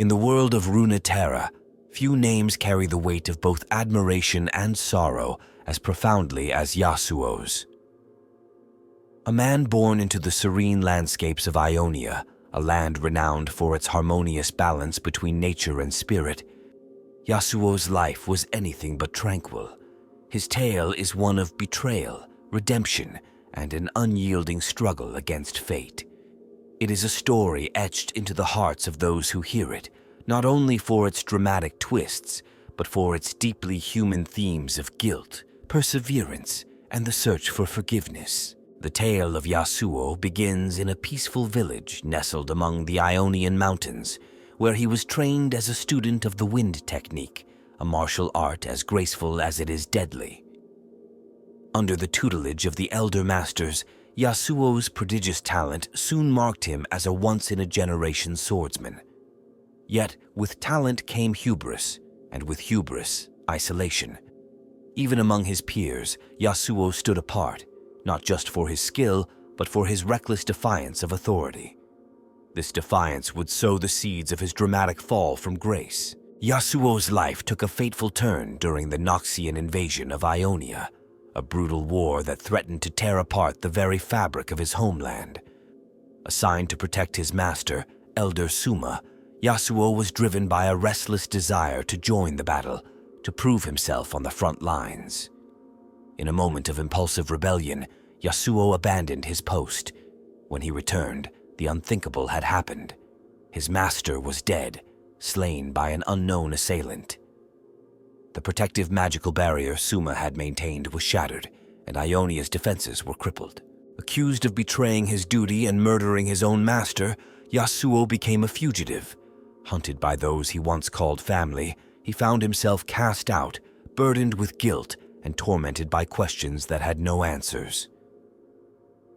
In the world of Runeterra, few names carry the weight of both admiration and sorrow as profoundly as Yasuo's. A man born into the serene landscapes of Ionia, a land renowned for its harmonious balance between nature and spirit, Yasuo's life was anything but tranquil. His tale is one of betrayal, redemption, and an unyielding struggle against fate. It is a story etched into the hearts of those who hear it, not only for its dramatic twists, but for its deeply human themes of guilt, perseverance, and the search for forgiveness. The tale of Yasuo begins in a peaceful village nestled among the Ionian mountains, where he was trained as a student of the wind technique, a martial art as graceful as it is deadly. Under the tutelage of the elder masters, Yasuo's prodigious talent soon marked him as a once-in-a-generation swordsman. Yet, with talent came hubris, and with hubris, isolation. Even among his peers, Yasuo stood apart, not just for his skill, but for his reckless defiance of authority. This defiance would sow the seeds of his dramatic fall from grace. Yasuo's life took a fateful turn during the Noxian invasion of Ionia, a brutal war that threatened to tear apart the very fabric of his homeland. Assigned to protect his master, Elder Suma, Yasuo was driven by a restless desire to join the battle, to prove himself on the front lines. In a moment of impulsive rebellion, Yasuo abandoned his post. When he returned, the unthinkable had happened. His master was dead, slain by an unknown assailant. The protective magical barrier Suma had maintained was shattered, and Ionia's defenses were crippled. Accused of betraying his duty and murdering his own master, Yasuo became a fugitive. Hunted by those he once called family, he found himself cast out, burdened with guilt, and tormented by questions that had no answers.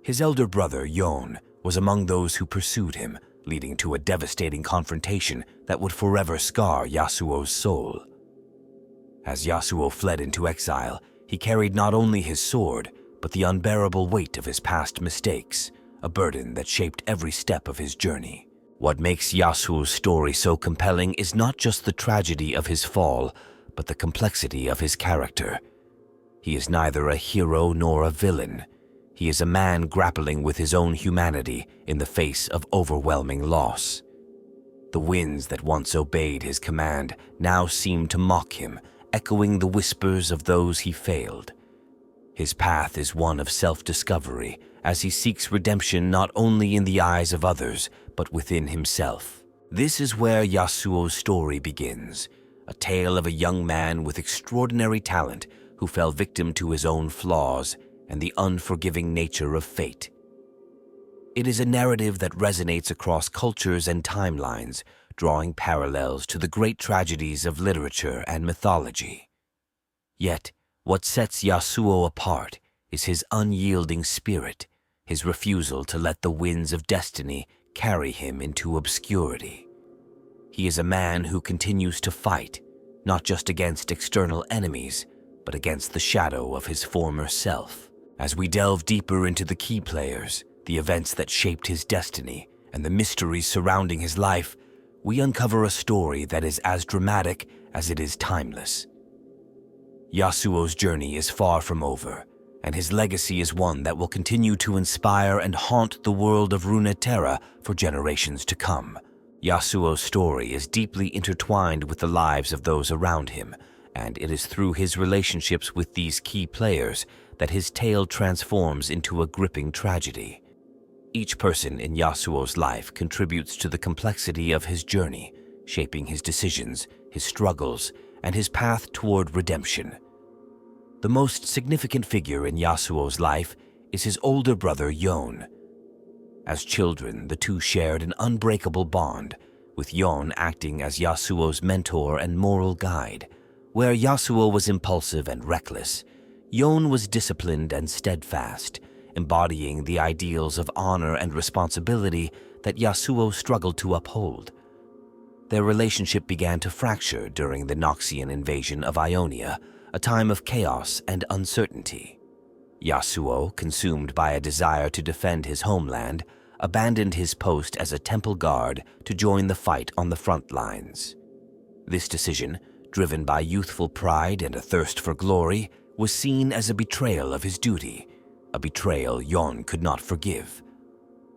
His elder brother, Yon, was among those who pursued him, leading to a devastating confrontation that would forever scar Yasuo's soul. As Yasuo fled into exile, he carried not only his sword, but the unbearable weight of his past mistakes, a burden that shaped every step of his journey. What makes Yasuo's story so compelling is not just the tragedy of his fall, but the complexity of his character. He is neither a hero nor a villain. He is a man grappling with his own humanity in the face of overwhelming loss. The winds that once obeyed his command now seem to mock him, echoing the whispers of those he failed. His path is one of self-discovery, as he seeks redemption not only in the eyes of others, but within himself. This is where Yasuo's story begins, a tale of a young man with extraordinary talent who fell victim to his own flaws and the unforgiving nature of fate. It is a narrative that resonates across cultures and timelines, drawing parallels to the great tragedies of literature and mythology. Yet, what sets Yasuo apart is his unyielding spirit, his refusal to let the winds of destiny carry him into obscurity. He is a man who continues to fight, not just against external enemies, but against the shadow of his former self. As we delve deeper into the key players, the events that shaped his destiny, and the mysteries surrounding his life, we uncover a story that is as dramatic as it is timeless. Yasuo's journey is far from over, and his legacy is one that will continue to inspire and haunt the world of Runeterra for generations to come. Yasuo's story is deeply intertwined with the lives of those around him, and it is through his relationships with these key players that his tale transforms into a gripping tragedy. Each person in Yasuo's life contributes to the complexity of his journey, shaping his decisions, his struggles, and his path toward redemption. The most significant figure in Yasuo's life is his older brother, Yon. As children, the two shared an unbreakable bond, with Yon acting as Yasuo's mentor and moral guide. Where Yasuo was impulsive and reckless, Yon was disciplined and steadfast, embodying the ideals of honor and responsibility that Yasuo struggled to uphold. Their relationship began to fracture during the Noxian invasion of Ionia, a time of chaos and uncertainty. Yasuo, consumed by a desire to defend his homeland, abandoned his post as a temple guard to join the fight on the front lines. This decision, driven by youthful pride and a thirst for glory, was seen as a betrayal of his duty, a betrayal Yon could not forgive.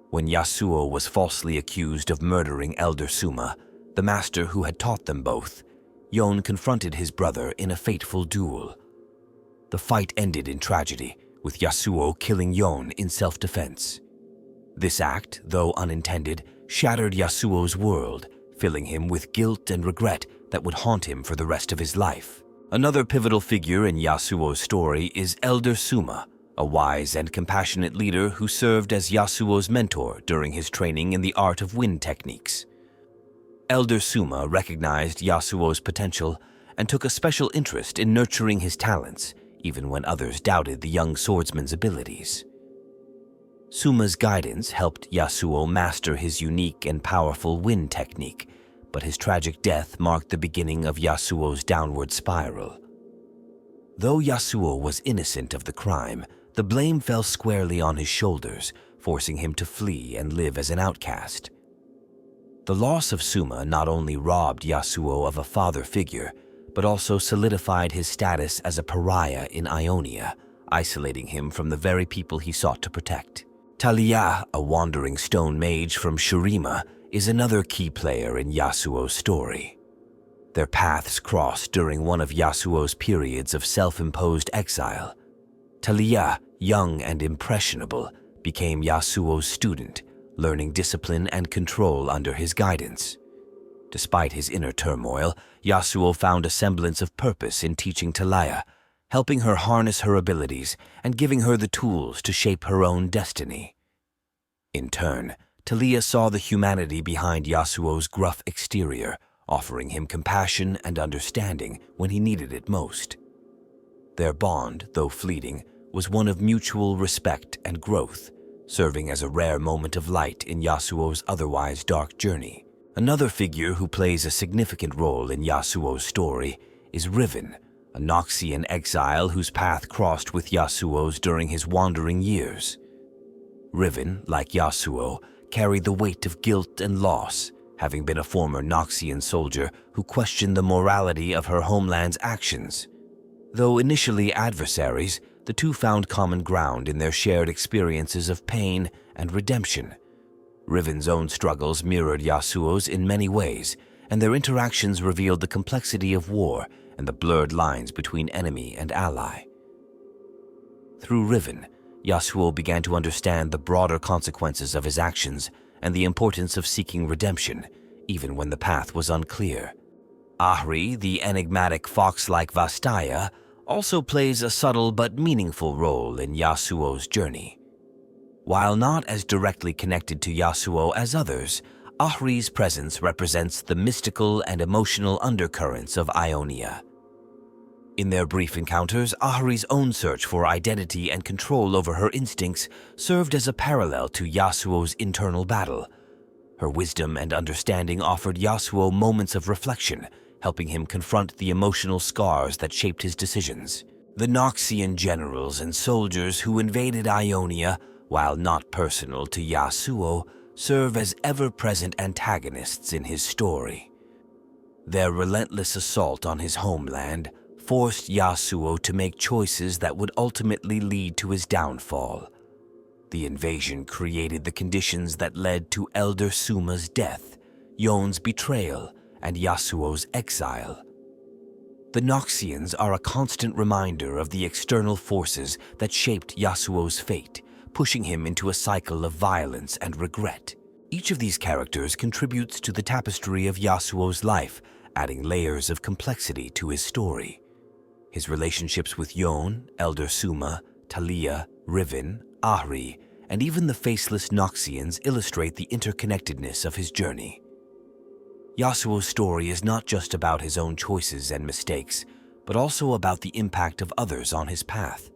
When Yasuo was falsely accused of murdering Elder Suma, the master who had taught them both, Yon confronted his brother in a fateful duel. The fight ended in tragedy, with Yasuo killing Yon in self-defense. This act, though unintended, shattered Yasuo's world, filling him with guilt and regret that would haunt him for the rest of his life. Another pivotal figure in Yasuo's story is Elder Suma, a wise and compassionate leader who served as Yasuo's mentor during his training in the art of wind techniques. Elder Suma recognized Yasuo's potential and took a special interest in nurturing his talents, even when others doubted the young swordsman's abilities. Suma's guidance helped Yasuo master his unique and powerful wind technique, but his tragic death marked the beginning of Yasuo's downward spiral. Though Yasuo was innocent of the crime, the blame fell squarely on his shoulders, forcing him to flee and live as an outcast. The loss of Suma not only robbed Yasuo of a father figure, but also solidified his status as a pariah in Ionia, isolating him from the very people he sought to protect. Talia, a wandering stone mage from Shurima, is another key player in Yasuo's story. Their paths crossed during one of Yasuo's periods of self-imposed exile. Talia, young and impressionable, became Yasuo's student, learning discipline and control under his guidance. Despite his inner turmoil, Yasuo found a semblance of purpose in teaching Talia, helping her harness her abilities and giving her the tools to shape her own destiny. In turn, Talia saw the humanity behind Yasuo's gruff exterior, offering him compassion and understanding when he needed it most. Their bond, though fleeting, was one of mutual respect and growth, serving as a rare moment of light in Yasuo's otherwise dark journey. Another figure who plays a significant role in Yasuo's story is Riven, a Noxian exile whose path crossed with Yasuo's during his wandering years. Riven, like Yasuo, carried the weight of guilt and loss, having been a former Noxian soldier who questioned the morality of her homeland's actions. Though initially adversaries, the two found common ground in their shared experiences of pain and redemption. Riven's own struggles mirrored Yasuo's in many ways, and their interactions revealed the complexity of war and the blurred lines between enemy and ally. Through Riven, Yasuo began to understand the broader consequences of his actions and the importance of seeking redemption, even when the path was unclear. Ahri, the enigmatic fox-like Vastaya, also plays a subtle but meaningful role in Yasuo's journey. While not as directly connected to Yasuo as others, Ahri's presence represents the mystical and emotional undercurrents of Ionia. In their brief encounters, Ahri's own search for identity and control over her instincts served as a parallel to Yasuo's internal battle. Her wisdom and understanding offered Yasuo moments of reflection, helping him confront the emotional scars that shaped his decisions. The Noxian generals and soldiers who invaded Ionia, while not personal to Yasuo, serve as ever-present antagonists in his story. Their relentless assault on his homeland forced Yasuo to make choices that would ultimately lead to his downfall. The invasion created the conditions that led to Elder Suma's death, Yon's betrayal, and Yasuo's exile. The Noxians are a constant reminder of the external forces that shaped Yasuo's fate, pushing him into a cycle of violence and regret. Each of these characters contributes to the tapestry of Yasuo's life, adding layers of complexity to his story. His relationships with Yon, Elder Suma, Talia, Riven, Ahri, and even the faceless Noxians illustrate the interconnectedness of his journey. Yasuo's story is not just about his own choices and mistakes, but also about the impact of others on his path.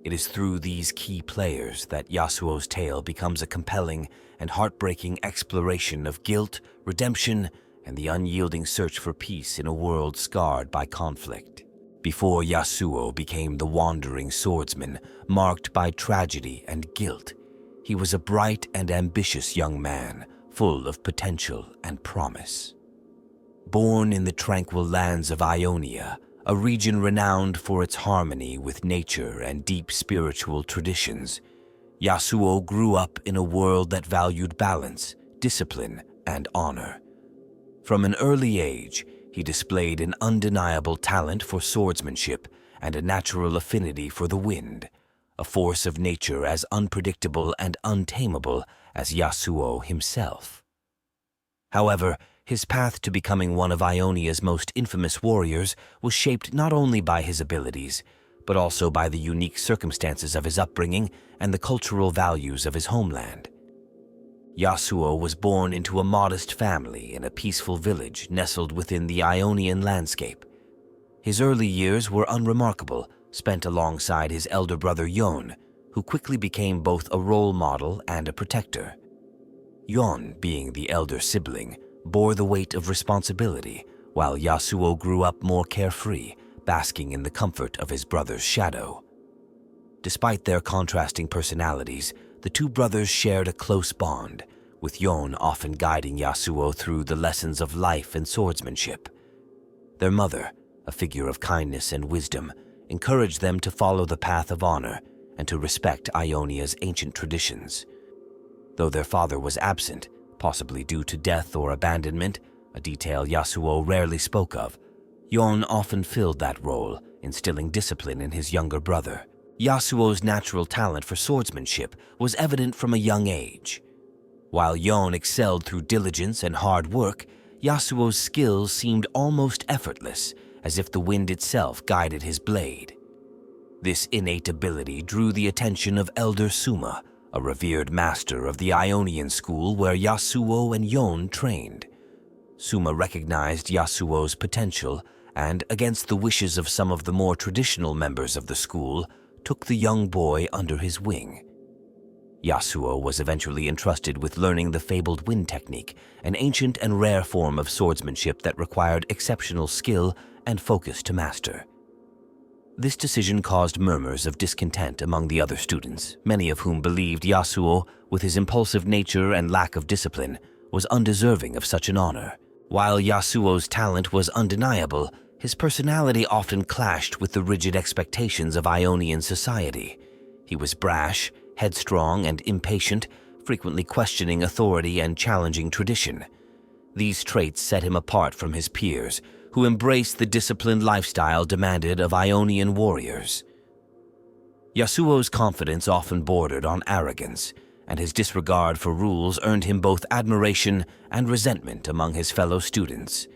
It is through these key players that Yasuo's tale becomes a compelling and heartbreaking exploration of guilt, redemption, and the unyielding search for peace in a world scarred by conflict. Before Yasuo became the wandering swordsman, marked by tragedy and guilt, He was a bright and ambitious young man, full of potential and promise. Born in the tranquil lands of Ionia, a region renowned for its harmony with nature and deep spiritual traditions, Yasuo grew up in a world that valued balance, discipline, and honor. From an early age, he displayed an undeniable talent for swordsmanship and a natural affinity for the wind, a force of nature as unpredictable and untamable as Yasuo himself. However, his path to becoming one of Ionia's most infamous warriors was shaped not only by his abilities, but also by the unique circumstances of his upbringing and the cultural values of his homeland. Yasuo was born into a modest family in a peaceful village nestled within the Ionian landscape. His early years were unremarkable, spent alongside his elder brother Yon, who quickly became both a role model and a protector. Yon, being the elder sibling, bore the weight of responsibility, while Yasuo grew up more carefree, basking in the comfort of his brother's shadow. Despite their contrasting personalities, the two brothers shared a close bond, with Yon often guiding Yasuo through the lessons of life and swordsmanship. Their mother, a figure of kindness and wisdom, encouraged them to follow the path of honor and to respect Ionia's ancient traditions. Though their father was absent, possibly due to death or abandonment, a detail Yasuo rarely spoke of, Yon often filled that role, instilling discipline in his younger brother. Yasuo's natural talent for swordsmanship was evident from a young age. While Yon excelled through diligence and hard work, Yasuo's skills seemed almost effortless, as if the wind itself guided his blade. This innate ability drew the attention of Elder Suma, a revered master of the Ionian school where Yasuo and Yon trained. Suma recognized Yasuo's potential and, against the wishes of some of the more traditional members of the school, took the young boy under his wing. Yasuo was eventually entrusted with learning the fabled wind technique, an ancient and rare form of swordsmanship that required exceptional skill and focus to master. This decision caused murmurs of discontent among the other students, many of whom believed Yasuo, with his impulsive nature and lack of discipline, was undeserving of such an honor. While Yasuo's talent was undeniable, his personality often clashed with the rigid expectations of Ionian society. He was brash, headstrong, and impatient, frequently questioning authority and challenging tradition. These traits set him apart from his peers, who embraced the disciplined lifestyle demanded of Ionian warriors. Yasuo's confidence often bordered on arrogance, and his disregard for rules earned him both admiration and resentment among his fellow students.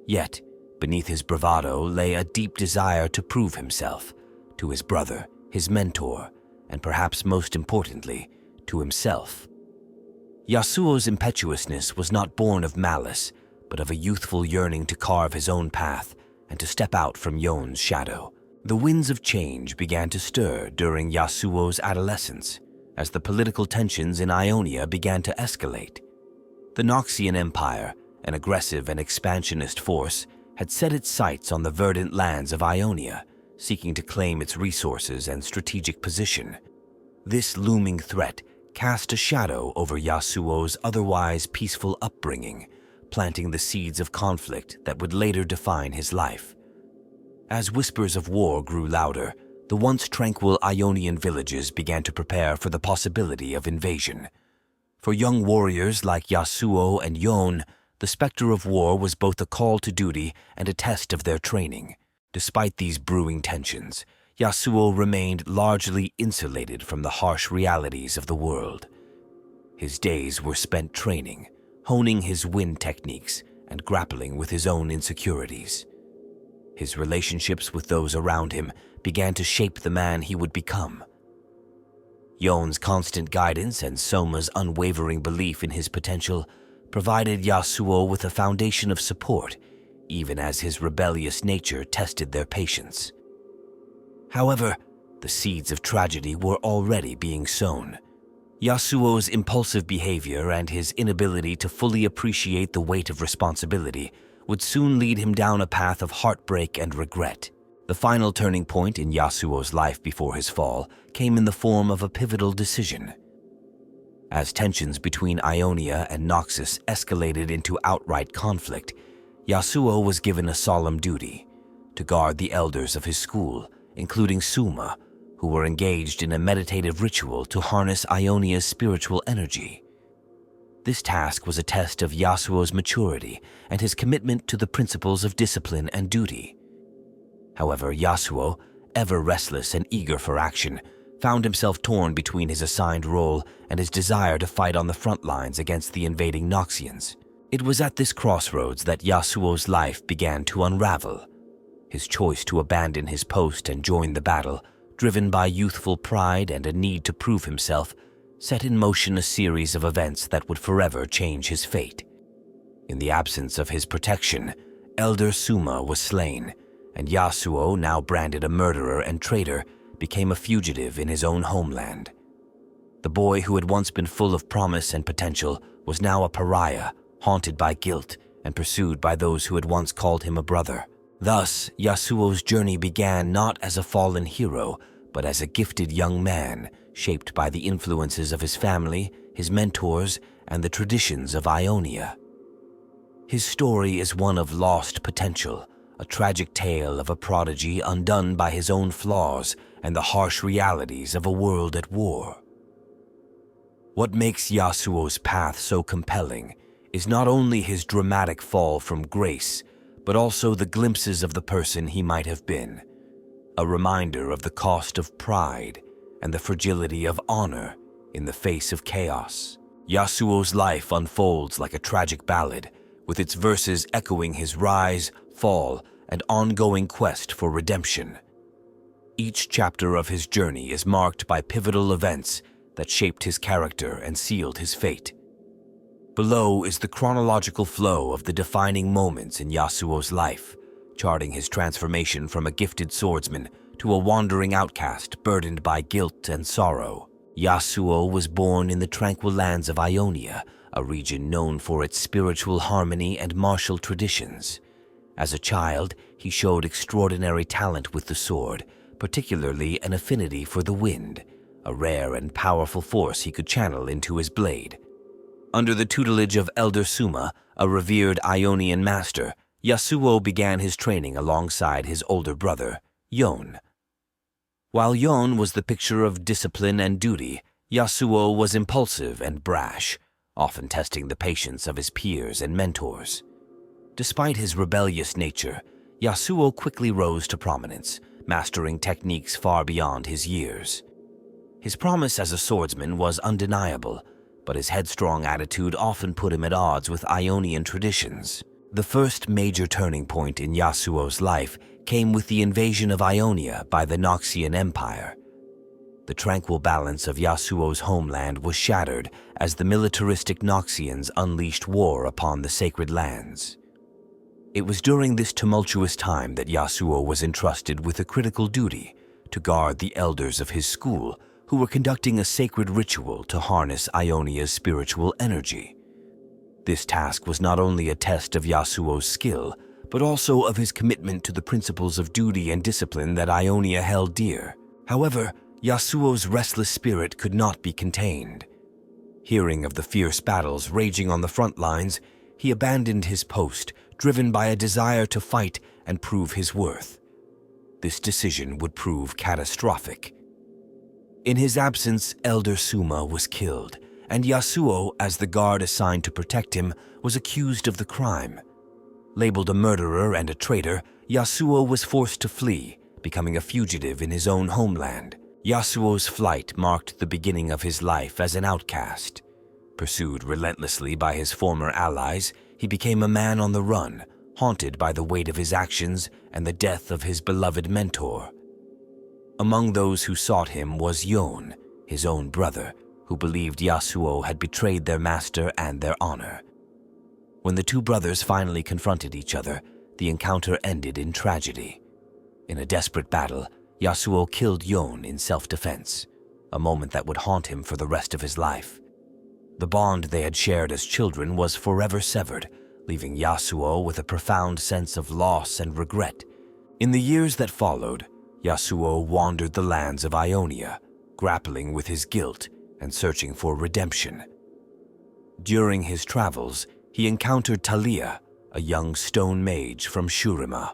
Yet, beneath his bravado lay a deep desire to prove himself, to his brother, his mentor, and perhaps most importantly, to himself. Yasuo's impetuousness was not born of malice, but of a youthful yearning to carve his own path and to step out from Yon's shadow. The winds of change began to stir during Yasuo's adolescence, as the political tensions in Ionia began to escalate. The Noxian Empire, an aggressive and expansionist force, had set its sights on the verdant lands of Ionia, seeking to claim its resources and strategic position. This looming threat cast a shadow over Yasuo's otherwise peaceful upbringing, planting the seeds of conflict that would later define his life. As whispers of war grew louder, the once tranquil Ionian villages began to prepare for the possibility of invasion. For young warriors like Yasuo and Yon, the specter of war was both a call to duty and a test of their training. Despite these brewing tensions, Yasuo remained largely insulated from the harsh realities of the world. His days were spent training, honing his wind techniques, and grappling with his own insecurities. His relationships with those around him began to shape the man he would become. Yon's constant guidance and Soma's unwavering belief in his potential provided Yasuo with a foundation of support, even as his rebellious nature tested their patience. However, the seeds of tragedy were already being sown. Yasuo's impulsive behavior and his inability to fully appreciate the weight of responsibility would soon lead him down a path of heartbreak and regret. The final turning point in Yasuo's life before his fall came in the form of a pivotal decision. As tensions between Ionia and Noxus escalated into outright conflict, Yasuo was given a solemn duty to guard the elders of his school, including Suma, who were engaged in a meditative ritual to harness Ionia's spiritual energy. This task was a test of Yasuo's maturity and his commitment to the principles of discipline and duty. However, Yasuo, ever restless and eager for action, found himself torn between his assigned role and his desire to fight on the front lines against the invading Noxians. It was at this crossroads that Yasuo's life began to unravel. His choice to abandon his post and join the battle, driven by youthful pride and a need to prove himself, set in motion a series of events that would forever change his fate. In the absence of his protection, Elder Suma was slain, and Yasuo, now branded a murderer and traitor, became a fugitive in his own homeland. The boy who had once been full of promise and potential was now a pariah, haunted by guilt and pursued by those who had once called him a brother. Thus, Yasuo's journey began not as a fallen hero, but as a gifted young man, shaped by the influences of his family, his mentors, and the traditions of Ionia. His story is one of lost potential, a tragic tale of a prodigy undone by his own flaws and the harsh realities of a world at war. What makes Yasuo's path so compelling is not only his dramatic fall from grace, but also the glimpses of the person he might have been, a reminder of the cost of pride and the fragility of honor in the face of chaos. Yasuo's life unfolds like a tragic ballad, with its verses echoing his rise, fall, and ongoing quest for redemption. Each chapter of his journey is marked by pivotal events that shaped his character and sealed his fate. Below is the chronological flow of the defining moments in Yasuo's life, charting his transformation from a gifted swordsman to a wandering outcast burdened by guilt and sorrow. Yasuo was born in the tranquil lands of Ionia, a region known for its spiritual harmony and martial traditions. As a child, he showed extraordinary talent with the sword, particularly an affinity for the wind, a rare and powerful force he could channel into his blade. Under the tutelage of Elder Suma, a revered Ionian master, Yasuo began his training alongside his older brother, Yon. While Yon was the picture of discipline and duty, Yasuo was impulsive and brash, often testing the patience of his peers and mentors. Despite his rebellious nature, Yasuo quickly rose to prominence, mastering techniques far beyond his years. His promise as a swordsman was undeniable, but his headstrong attitude often put him at odds with Ionian traditions. The first major turning point in Yasuo's life came with the invasion of Ionia by the Noxian Empire. The tranquil balance of Yasuo's homeland was shattered as the militaristic Noxians unleashed war upon the sacred lands. It was during this tumultuous time that Yasuo was entrusted with a critical duty to guard the elders of his school, who were conducting a sacred ritual to harness Ionia's spiritual energy. This task was not only a test of Yasuo's skill, but also of his commitment to the principles of duty and discipline that Ionia held dear. However, Yasuo's restless spirit could not be contained. Hearing of the fierce battles raging on the front lines, he abandoned his post, driven by a desire to fight and prove his worth. This decision would prove catastrophic. In his absence, Elder Suma was killed, and Yasuo, as the guard assigned to protect him, was accused of the crime. Labeled a murderer and a traitor, Yasuo was forced to flee, becoming a fugitive in his own homeland. Yasuo's flight marked the beginning of his life as an outcast. Pursued relentlessly by his former allies, he became a man on the run, haunted by the weight of his actions and the death of his beloved mentor. Among those who sought him was Yon, his own brother, who believed Yasuo had betrayed their master and their honor. When the two brothers finally confronted each other, the encounter ended in tragedy. In a desperate battle, Yasuo killed Yon in self-defense, a moment that would haunt him for the rest of his life. The bond they had shared as children was forever severed, leaving Yasuo with a profound sense of loss and regret. In the years that followed, Yasuo wandered the lands of Ionia, grappling with his guilt and searching for redemption. During his travels, he encountered Talia, a young stone mage from Shurima.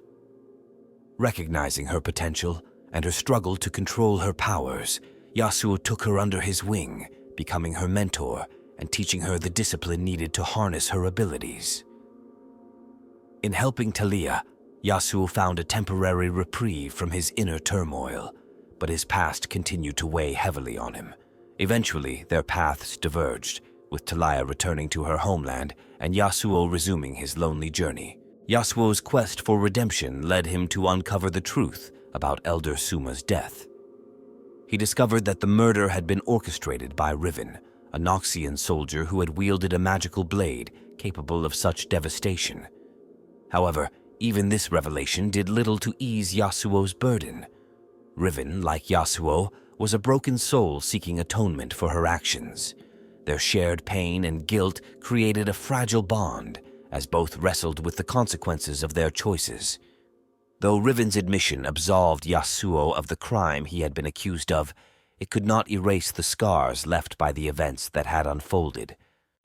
Recognizing her potential and her struggle to control her powers, Yasuo took her under his wing, becoming her mentor and teaching her the discipline needed to harness her abilities. In helping Talia, Yasuo found a temporary reprieve from his inner turmoil, but his past continued to weigh heavily on him. Eventually, their paths diverged, with Talia returning to her homeland and Yasuo resuming his lonely journey. Yasuo's quest for redemption led him to uncover the truth about Elder Suma's death. He discovered that the murder had been orchestrated by Riven, a Noxian soldier who had wielded a magical blade capable of such devastation. However, even this revelation did little to ease Yasuo's burden. Riven, like Yasuo, was a broken soul seeking atonement for her actions. Their shared pain and guilt created a fragile bond, as both wrestled with the consequences of their choices. Though Riven's admission absolved Yasuo of the crime he had been accused of, it could not erase the scars left by the events that had unfolded.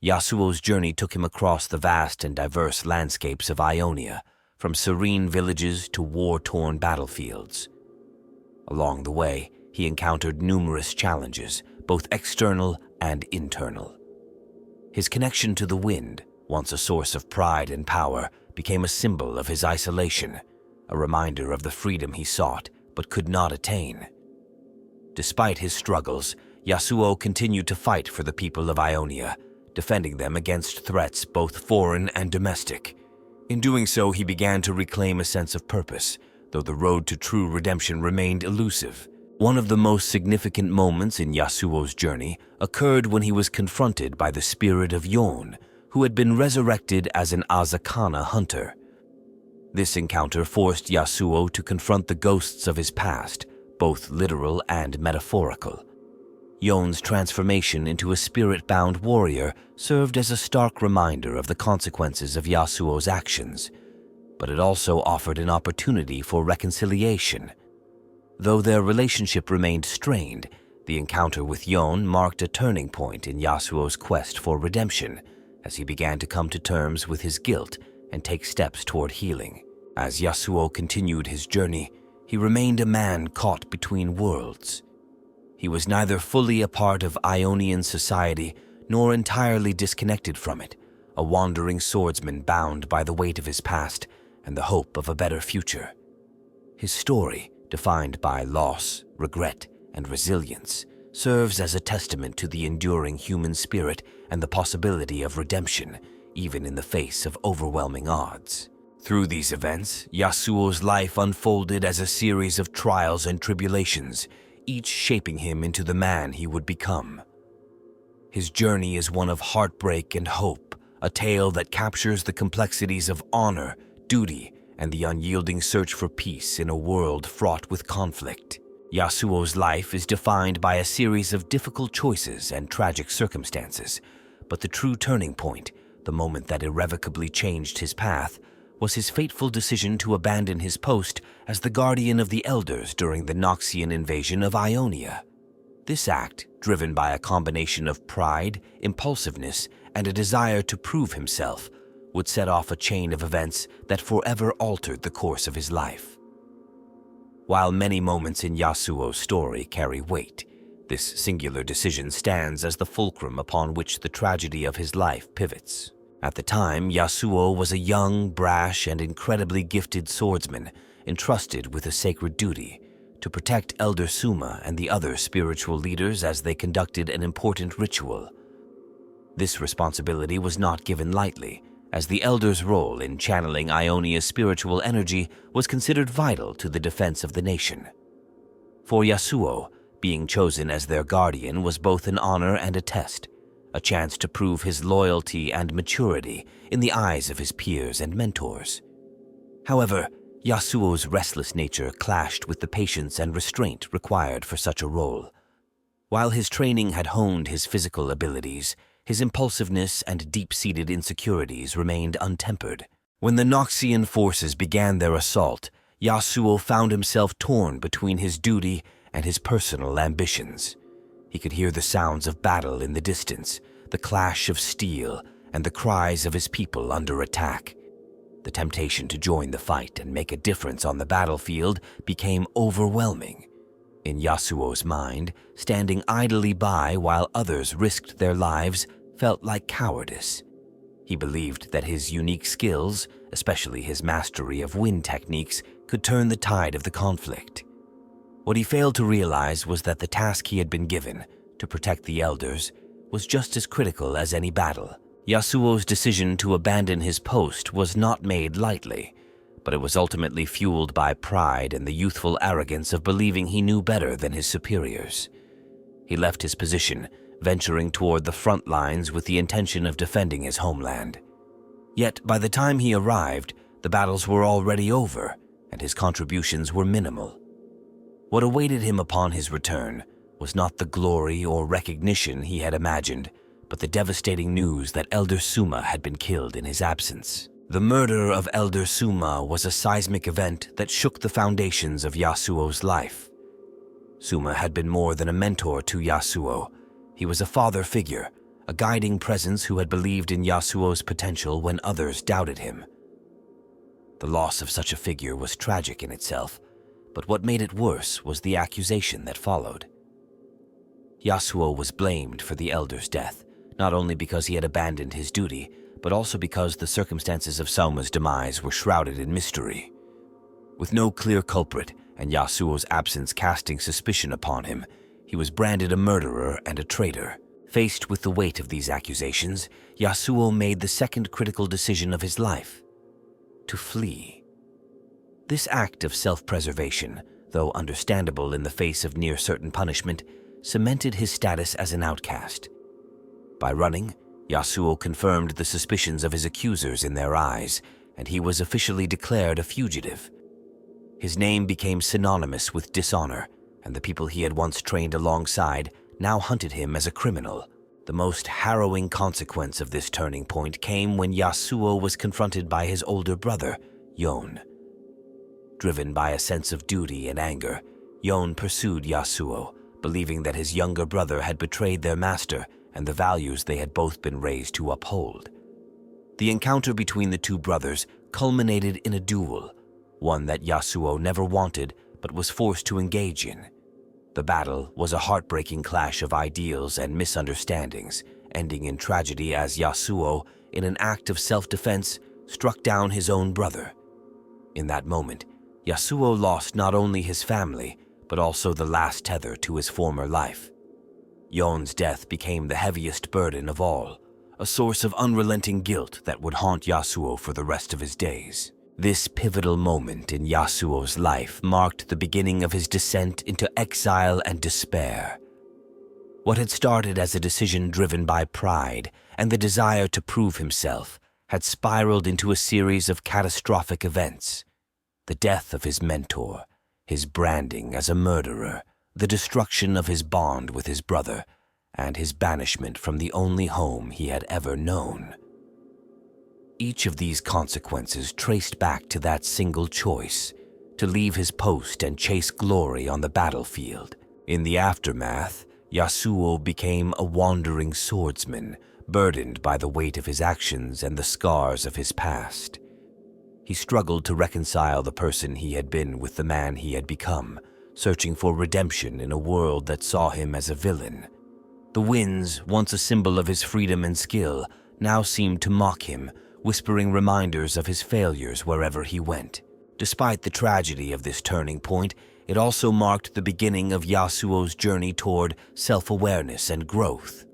Yasuo's journey took him across the vast and diverse landscapes of Ionia, from serene villages to war-torn battlefields. Along the way, he encountered numerous challenges, both external and internal. His connection to the wind, once a source of pride and power, became a symbol of his isolation, a reminder of the freedom he sought but could not attain. Despite his struggles, Yasuo continued to fight for the people of Ionia, defending them against threats both foreign and domestic. In doing so, he began to reclaim a sense of purpose, though the road to true redemption remained elusive. One of the most significant moments in Yasuo's journey occurred when he was confronted by the spirit of Yon, who had been resurrected as an Azakana hunter. This encounter forced Yasuo to confront the ghosts of his past, both literal and metaphorical. Yon's transformation into a spirit-bound warrior served as a stark reminder of the consequences of Yasuo's actions, but it also offered an opportunity for reconciliation. Though their relationship remained strained, the encounter with Yon marked a turning point in Yasuo's quest for redemption, as he began to come to terms with his guilt and take steps toward healing. As Yasuo continued his journey, he remained a man caught between worlds. He was neither fully a part of Ionian society nor entirely disconnected from it, a wandering swordsman bound by the weight of his past and the hope of a better future. His story, defined by loss, regret, and resilience, serves as a testament to the enduring human spirit and the possibility of redemption, even in the face of overwhelming odds. Through these events, Yasuo's life unfolded as a series of trials and tribulations, each shaping him into the man he would become. His journey is one of heartbreak and hope, a tale that captures the complexities of honor, duty, and the unyielding search for peace in a world fraught with conflict. Yasuo's life is defined by a series of difficult choices and tragic circumstances, but the true turning point, the moment that irrevocably changed his path, was his fateful decision to abandon his post as the guardian of the elders during the Noxian invasion of Ionia. This act, driven by a combination of pride, impulsiveness, and a desire to prove himself, would set off a chain of events that forever altered the course of his life. While many moments in Yasuo's story carry weight, this singular decision stands as the fulcrum upon which the tragedy of his life pivots. At the time, Yasuo was a young, brash, and incredibly gifted swordsman entrusted with a sacred duty to protect Elder Suma and the other spiritual leaders as they conducted an important ritual. This responsibility was not given lightly, as the Elder's role in channeling Ionia's spiritual energy was considered vital to the defense of the nation. For Yasuo, being chosen as their guardian was both an honor and a test, a chance to prove his loyalty and maturity in the eyes of his peers and mentors. However, Yasuo's restless nature clashed with the patience and restraint required for such a role. While his training had honed his physical abilities, his impulsiveness and deep-seated insecurities remained untempered. When the Noxian forces began their assault, Yasuo found himself torn between his duty and his personal ambitions. He could hear the sounds of battle in the distance, the clash of steel, and the cries of his people under attack. The temptation to join the fight and make a difference on the battlefield became overwhelming. In Yasuo's mind, standing idly by while others risked their lives felt like cowardice. He believed that his unique skills, especially his mastery of wind techniques, could turn the tide of the conflict. What he failed to realize was that the task he had been given, to protect the elders, was just as critical as any battle. Yasuo's decision to abandon his post was not made lightly, but it was ultimately fueled by pride and the youthful arrogance of believing he knew better than his superiors. He left his position, venturing toward the front lines with the intention of defending his homeland. Yet by the time he arrived, the battles were already over, and his contributions were minimal. What awaited him upon his return was not the glory or recognition he had imagined, but the devastating news that Elder Suma had been killed in his absence. The murder of Elder Suma was a seismic event that shook the foundations of Yasuo's life. Suma had been more than a mentor to Yasuo. He was a father figure, a guiding presence who had believed in Yasuo's potential when others doubted him. The loss of such a figure was tragic in itself, but what made it worse was the accusation that followed. Yasuo was blamed for the elder's death, not only because he had abandoned his duty, but also because the circumstances of Sauma's demise were shrouded in mystery. With no clear culprit and Yasuo's absence casting suspicion upon him, he was branded a murderer and a traitor. Faced with the weight of these accusations, Yasuo made the second critical decision of his life: to flee. This act of self-preservation, though understandable in the face of near-certain punishment, cemented his status as an outcast. By running, Yasuo confirmed the suspicions of his accusers in their eyes, and he was officially declared a fugitive. His name became synonymous with dishonor, and the people he had once trained alongside now hunted him as a criminal. The most harrowing consequence of this turning point came when Yasuo was confronted by his older brother, Yon. Driven by a sense of duty and anger, Yon pursued Yasuo, believing that his younger brother had betrayed their master and the values they had both been raised to uphold. The encounter between the two brothers culminated in a duel, one that Yasuo never wanted but was forced to engage in. The battle was a heartbreaking clash of ideals and misunderstandings, ending in tragedy as Yasuo, in an act of self-defense, struck down his own brother. In that moment, Yasuo lost not only his family, but also the last tether to his former life. Yon's death became the heaviest burden of all, a source of unrelenting guilt that would haunt Yasuo for the rest of his days. This pivotal moment in Yasuo's life marked the beginning of his descent into exile and despair. What had started as a decision driven by pride and the desire to prove himself had spiraled into a series of catastrophic events: the death of his mentor, his branding as a murderer, the destruction of his bond with his brother, and his banishment from the only home he had ever known. Each of these consequences traced back to that single choice: to leave his post and chase glory on the battlefield. In the aftermath, Yasuo became a wandering swordsman, burdened by the weight of his actions and the scars of his past. He struggled to reconcile the person he had been with the man he had become, searching for redemption in a world that saw him as a villain. The winds, once a symbol of his freedom and skill, now seemed to mock him, whispering reminders of his failures wherever he went. Despite the tragedy of this turning point, it also marked the beginning of Yasuo's journey toward self-awareness and growth.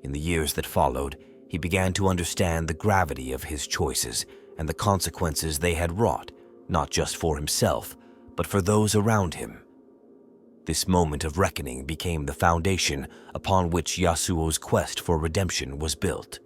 In the years that followed, he began to understand the gravity of his choices and the consequences they had wrought, not just for himself, but for those around him. This moment of reckoning became the foundation upon which Yasuo's quest for redemption was built.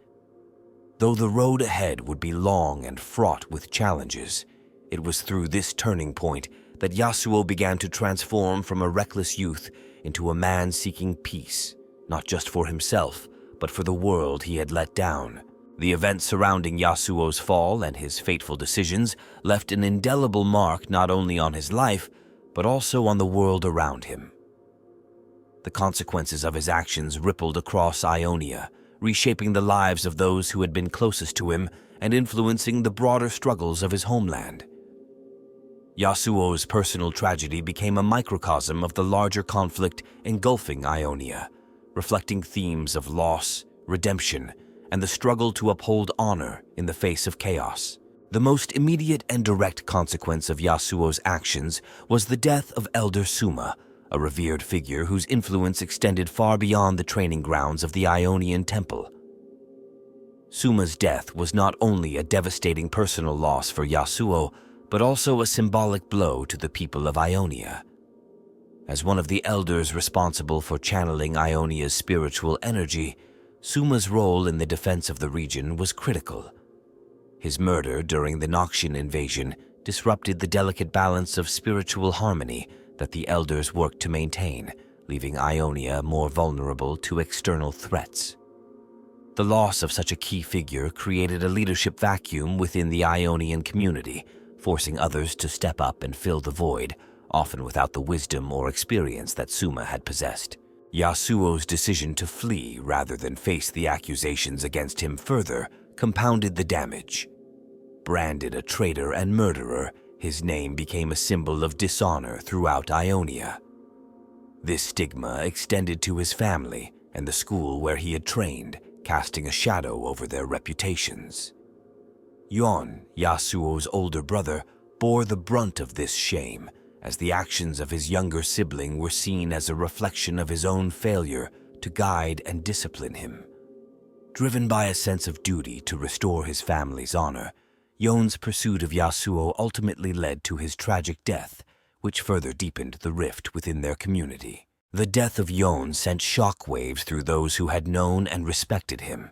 Though the road ahead would be long and fraught with challenges, it was through this turning point that Yasuo began to transform from a reckless youth into a man seeking peace, not just for himself, but for the world he had let down. The events surrounding Yasuo's fall and his fateful decisions left an indelible mark not only on his life, but also on the world around him. The consequences of his actions rippled across Ionia, reshaping the lives of those who had been closest to him and influencing the broader struggles of his homeland. Yasuo's personal tragedy became a microcosm of the larger conflict engulfing Ionia, reflecting themes of loss, redemption, and the struggle to uphold honor in the face of chaos. The most immediate and direct consequence of Yasuo's actions was the death of Elder Suma, a revered figure whose influence extended far beyond the training grounds of the Ionian Temple. Suma's death was not only a devastating personal loss for Yasuo, but also a symbolic blow to the people of Ionia. As one of the elders responsible for channeling Ionia's spiritual energy, Suma's role in the defense of the region was critical. His murder during the Noxian invasion disrupted the delicate balance of spiritual harmony that the elders worked to maintain, leaving Ionia more vulnerable to external threats. The loss of such a key figure created a leadership vacuum within the Ionian community, forcing others to step up and fill the void, often without the wisdom or experience that Suma had possessed. Yasuo's decision to flee rather than face the accusations against him further compounded the damage. Branded a traitor and murderer, his name became a symbol of dishonor throughout Ionia. This stigma extended to his family and the school where he had trained, casting a shadow over their reputations. Yon, Yasuo's older brother, bore the brunt of this shame, as the actions of his younger sibling were seen as a reflection of his own failure to guide and discipline him. Driven by a sense of duty to restore his family's honor, Yon's pursuit of Yasuo ultimately led to his tragic death, which further deepened the rift within their community. The death of Yon sent shockwaves through those who had known and respected him.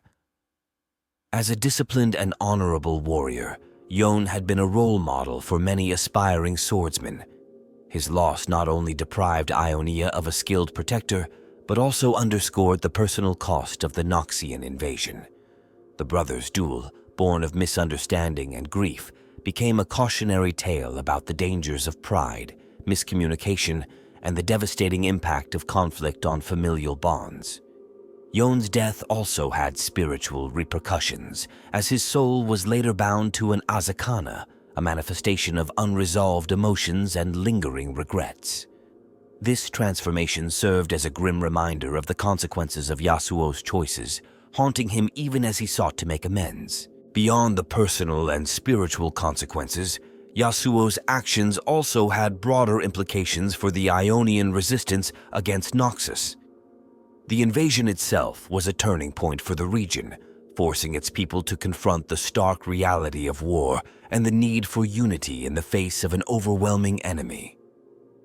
As a disciplined and honorable warrior, Yon had been a role model for many aspiring swordsmen. His loss not only deprived Ionia of a skilled protector, but also underscored the personal cost of the Noxian invasion. The brothers' duel, born of misunderstanding and grief, became a cautionary tale about the dangers of pride, miscommunication, and the devastating impact of conflict on familial bonds. Yon's death also had spiritual repercussions, as his soul was later bound to an Azakana, a manifestation of unresolved emotions and lingering regrets. This transformation served as a grim reminder of the consequences of Yasuo's choices, haunting him even as he sought to make amends. Beyond the personal and spiritual consequences, Yasuo's actions also had broader implications for the Ionian resistance against Noxus. The invasion itself was a turning point for the region, forcing its people to confront the stark reality of war and the need for unity in the face of an overwhelming enemy.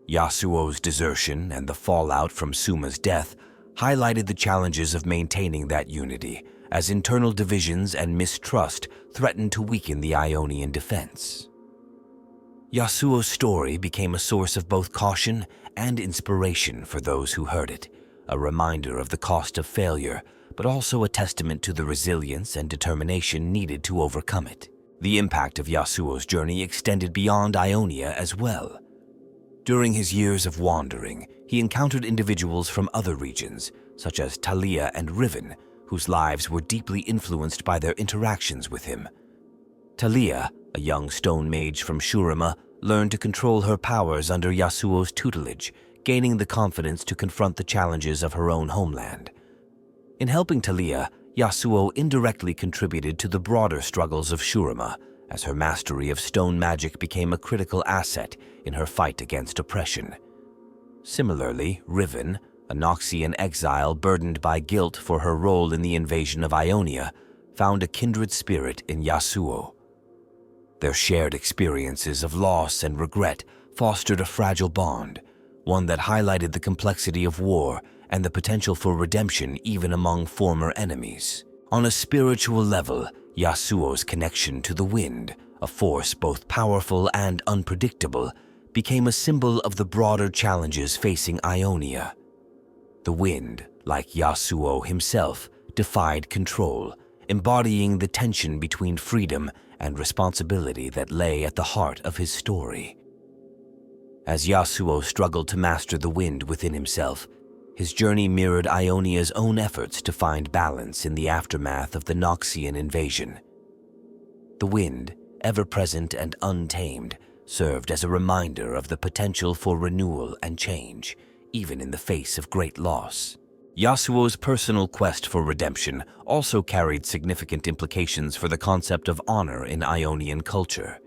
Yasuo's desertion and the fallout from Suma's death highlighted the challenges of maintaining that unity, as internal divisions and mistrust threatened to weaken the Ionian defense. Yasuo's story became a source of both caution and inspiration for those who heard it, a reminder of the cost of failure, but also a testament to the resilience and determination needed to overcome it. The impact of Yasuo's journey extended beyond Ionia as well. During his years of wandering, he encountered individuals from other regions, such as Talia and Riven, whose lives were deeply influenced by their interactions with him. Talia, a young stone mage from Shurima, learned to control her powers under Yasuo's tutelage, gaining the confidence to confront the challenges of her own homeland. In helping Talia, Yasuo indirectly contributed to the broader struggles of Shurima, as her mastery of stone magic became a critical asset in her fight against oppression. Similarly, Riven, a Noxian exile burdened by guilt for her role in the invasion of Ionia, found a kindred spirit in Yasuo. Their shared experiences of loss and regret fostered a fragile bond, one that highlighted the complexity of war and the potential for redemption even among former enemies. On a spiritual level, Yasuo's connection to the wind, a force both powerful and unpredictable, became a symbol of the broader challenges facing Ionia. The wind, like Yasuo himself, defied control, embodying the tension between freedom and responsibility that lay at the heart of his story. As Yasuo struggled to master the wind within himself, His journey mirrored Ionia's own efforts to find balance in the aftermath of the Noxian invasion. The wind, ever-present and untamed, served as a reminder of the potential for renewal and change, even in the face of great loss. Yasuo's personal quest for redemption also carried significant implications for the concept of honor in Ionian culture.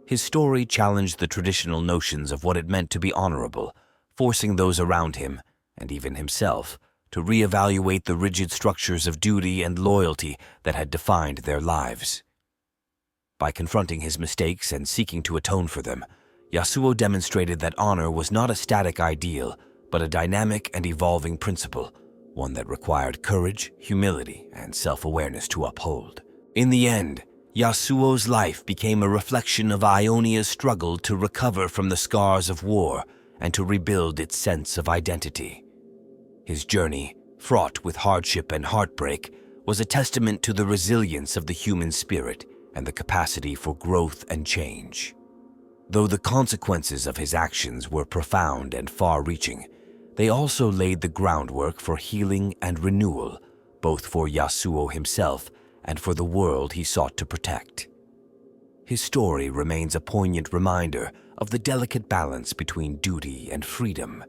His story challenged the traditional notions of what it meant to be honorable, forcing those around him, and even himself, to reevaluate the rigid structures of duty and loyalty that had defined their lives. By confronting his mistakes and seeking to atone for them, Yasuo demonstrated that honor was not a static ideal, but a dynamic and evolving principle, one that required courage, humility, and self-awareness to uphold. In the end, Yasuo's life became a reflection of Ionia's struggle to recover from the scars of war and to rebuild its sense of identity. His journey, fraught with hardship and heartbreak, was a testament to the resilience of the human spirit and the capacity for growth and change. Though the consequences of his actions were profound and far-reaching, they also laid the groundwork for healing and renewal, both for Yasuo himself and for the world he sought to protect. His story remains a poignant reminder of the delicate balance between duty and freedom,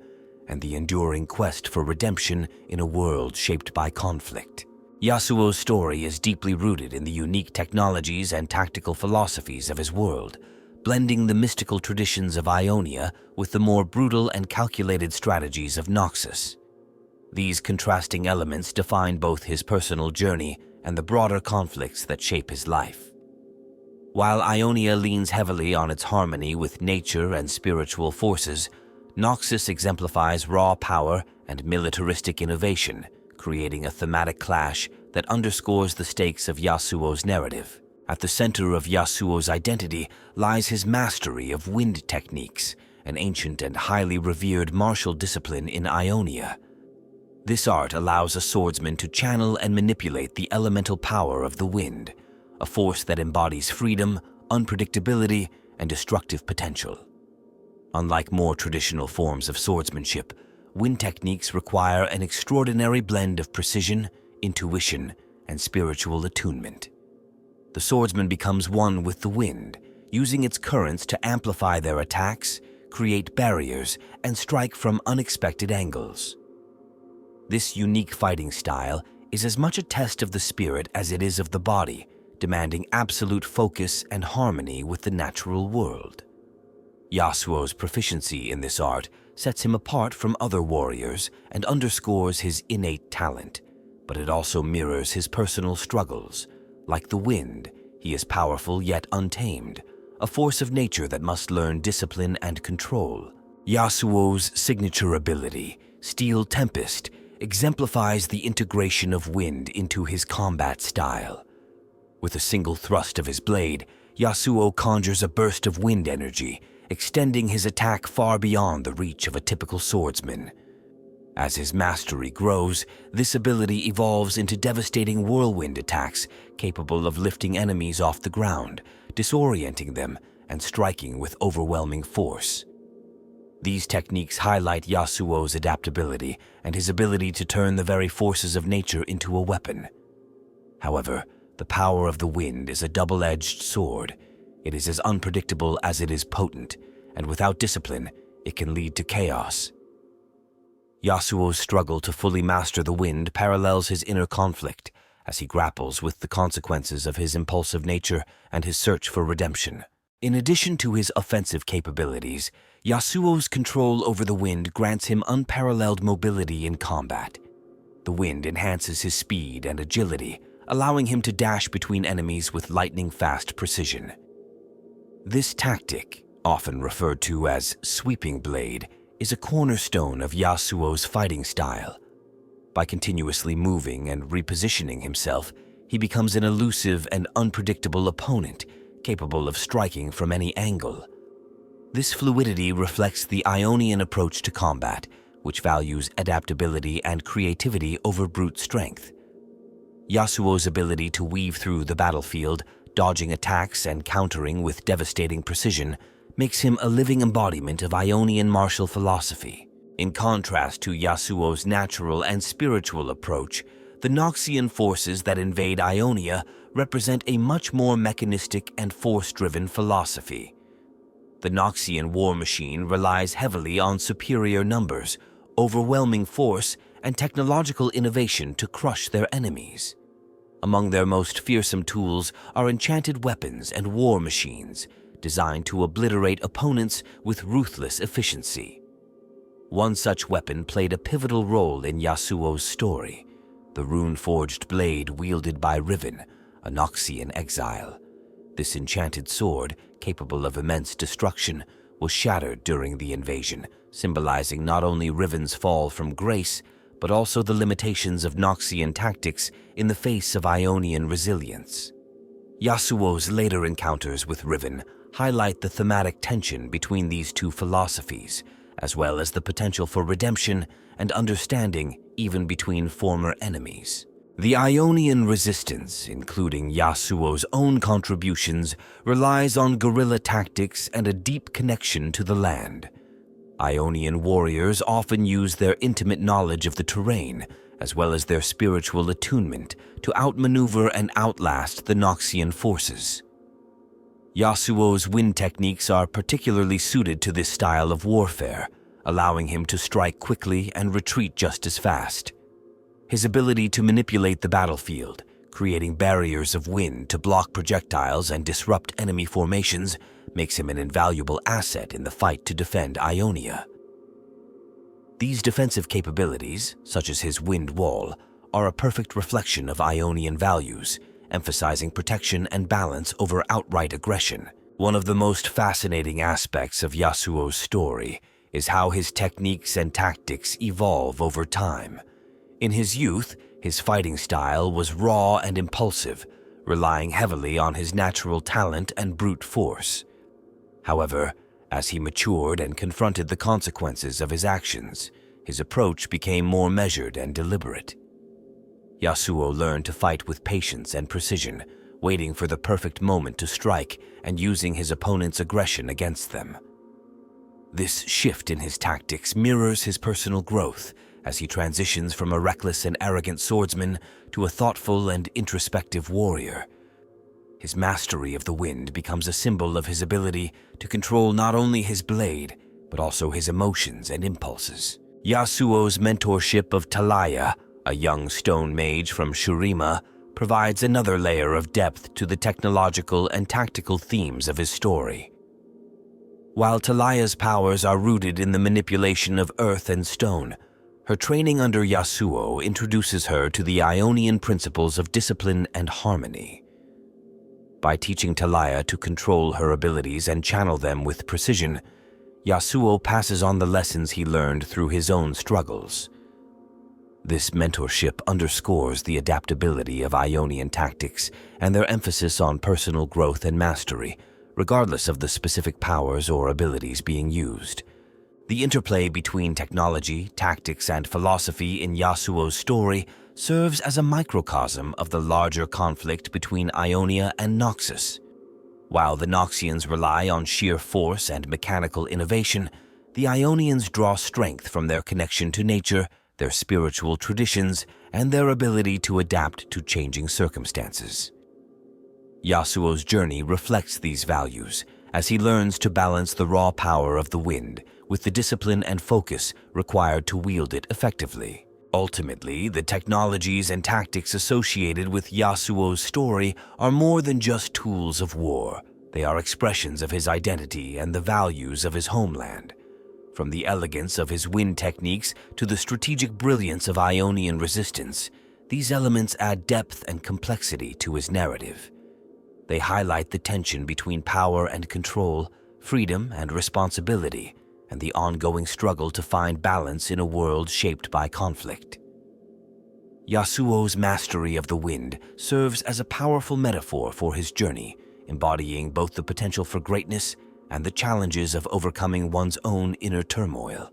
and the enduring quest for redemption in a world shaped by conflict. Yasuo's story is deeply rooted in the unique technologies and tactical philosophies of his world, blending the mystical traditions of Ionia with the more brutal and calculated strategies of Noxus. These contrasting elements define both his personal journey and the broader conflicts that shape his life. While Ionia leans heavily on its harmony with nature and spiritual forces, Noxus exemplifies raw power and militaristic innovation, creating a thematic clash that underscores the stakes of Yasuo's narrative. At the center of Yasuo's identity lies his mastery of wind techniques, an ancient and highly revered martial discipline in Ionia. This art allows a swordsman to channel and manipulate the elemental power of the wind, a force that embodies freedom, unpredictability, and destructive potential. Unlike more traditional forms of swordsmanship, wind techniques require an extraordinary blend of precision, intuition, and spiritual attunement. The swordsman becomes one with the wind, using its currents to amplify their attacks, create barriers, and strike from unexpected angles. This unique fighting style is as much a test of the spirit as it is of the body, demanding absolute focus and harmony with the natural world. Yasuo's proficiency in this art sets him apart from other warriors and underscores his innate talent, but it also mirrors his personal struggles. Like the wind, he is powerful yet untamed, a force of nature that must learn discipline and control. Yasuo's signature ability, Steel Tempest, exemplifies the integration of wind into his combat style. With a single thrust of his blade, Yasuo conjures a burst of wind energy, extending his attack far beyond the reach of a typical swordsman. As his mastery grows, this ability evolves into devastating whirlwind attacks capable of lifting enemies off the ground, disorienting them, and striking with overwhelming force. These techniques highlight Yasuo's adaptability and his ability to turn the very forces of nature into a weapon. However, the power of the wind is a double-edged sword. It is as unpredictable as it is potent, and without discipline, it can lead to chaos. Yasuo's struggle to fully master the wind parallels his inner conflict as he grapples with the consequences of his impulsive nature and his search for redemption. In addition to his offensive capabilities, Yasuo's control over the wind grants him unparalleled mobility in combat. The wind enhances his speed and agility, allowing him to dash between enemies with lightning-fast precision. This tactic, often referred to as sweeping blade, is a cornerstone of Yasuo's fighting style. By continuously moving and repositioning himself, he becomes an elusive and unpredictable opponent, capable of striking from any angle. This fluidity reflects the Ionian approach to combat, which values adaptability and creativity over brute strength. Yasuo's ability to weave through the battlefield, dodging attacks and countering with devastating precision, makes him a living embodiment of Ionian martial philosophy. In contrast to Yasuo's natural and spiritual approach, the Noxian forces that invade Ionia represent a much more mechanistic and force-driven philosophy. The Noxian war machine relies heavily on superior numbers, overwhelming force, and technological innovation to crush their enemies. Among their most fearsome tools are enchanted weapons and war machines, designed to obliterate opponents with ruthless efficiency. One such weapon played a pivotal role in Yasuo's story, the rune-forged blade wielded by Riven, a Noxian exile. This enchanted sword, capable of immense destruction, was shattered during the invasion, symbolizing not only Riven's fall from grace, but also the limitations of Noxian tactics in the face of Ionian resilience. Yasuo's later encounters with Riven highlight the thematic tension between these two philosophies, as well as the potential for redemption and understanding even between former enemies. The Ionian resistance, including Yasuo's own contributions, relies on guerrilla tactics and a deep connection to the land. Ionian warriors often use their intimate knowledge of the terrain, as well as their spiritual attunement, to outmaneuver and outlast the Noxian forces. Yasuo's wind techniques are particularly suited to this style of warfare, allowing him to strike quickly and retreat just as fast. His ability to manipulate the battlefield, creating barriers of wind to block projectiles and disrupt enemy formations, makes him an invaluable asset in the fight to defend Ionia. These defensive capabilities, such as his wind wall, are a perfect reflection of Ionian values, emphasizing protection and balance over outright aggression. One of the most fascinating aspects of Yasuo's story is how his techniques and tactics evolve over time. In his youth, his fighting style was raw and impulsive, relying heavily on his natural talent and brute force. However, as he matured and confronted the consequences of his actions, his approach became more measured and deliberate. Yasuo learned to fight with patience and precision, waiting for the perfect moment to strike and using his opponent's aggression against them. This shift in his tactics mirrors his personal growth as he transitions from a reckless and arrogant swordsman to a thoughtful and introspective warrior. His mastery of the wind becomes a symbol of his ability to control not only his blade, but also his emotions and impulses. Yasuo's mentorship of Talaya, a young stone mage from Shurima, provides another layer of depth to the technological and tactical themes of his story. While Talaya's powers are rooted in the manipulation of earth and stone, her training under Yasuo introduces her to the Ionian principles of discipline and harmony. By teaching Talaya to control her abilities and channel them with precision, Yasuo passes on the lessons he learned through his own struggles. This mentorship underscores the adaptability of Ionian tactics and their emphasis on personal growth and mastery, regardless of the specific powers or abilities being used. The interplay between technology, tactics, and philosophy in Yasuo's story serves as a microcosm of the larger conflict between Ionia and Noxus. While the Noxians rely on sheer force and mechanical innovation, the Ionians draw strength from their connection to nature, their spiritual traditions, and their ability to adapt to changing circumstances. Yasuo's journey reflects these values as he learns to balance the raw power of the wind with the discipline and focus required to wield it effectively. Ultimately, the technologies and tactics associated with Yasuo's story are more than just tools of war. They are expressions of his identity and the values of his homeland. From the elegance of his wind techniques to the strategic brilliance of Ionian resistance, these elements add depth and complexity to his narrative. They highlight the tension between power and control, freedom and responsibility, and the ongoing struggle to find balance in a world shaped by conflict. Yasuo's mastery of the wind serves as a powerful metaphor for his journey, embodying both the potential for greatness and the challenges of overcoming one's own inner turmoil.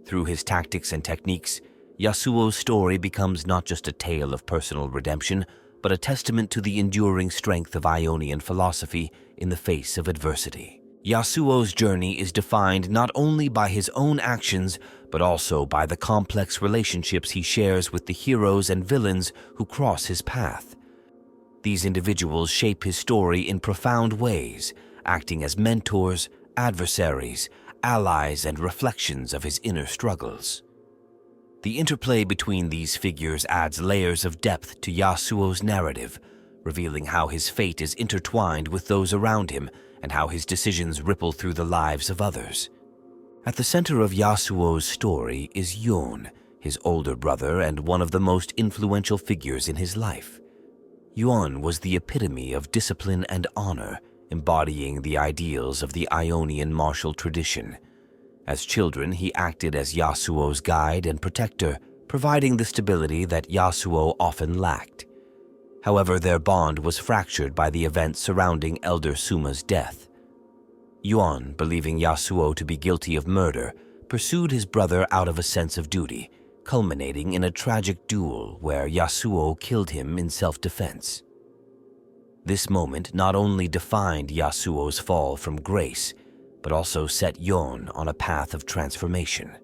Through his tactics and techniques, Yasuo's story becomes not just a tale of personal redemption, but a testament to the enduring strength of Ionian philosophy in the face of adversity. Yasuo's journey is defined not only by his own actions, but also by the complex relationships he shares with the heroes and villains who cross his path. These individuals shape his story in profound ways, acting as mentors, adversaries, allies, and reflections of his inner struggles. The interplay between these figures adds layers of depth to Yasuo's narrative, revealing how his fate is intertwined with those around him and how his decisions ripple through the lives of others. At the center of Yasuo's story is Yon, his older brother and one of the most influential figures in his life. Yon was the epitome of discipline and honor, embodying the ideals of the Ionian martial tradition. As children, he acted as Yasuo's guide and protector, providing the stability that Yasuo often lacked. However, their bond was fractured by the events surrounding Elder Suma's death. Yon, believing Yasuo to be guilty of murder, pursued his brother out of a sense of duty, culminating in a tragic duel where Yasuo killed him in self-defense. This moment not only defined Yasuo's fall from grace, but also set Yon on a path of transformation.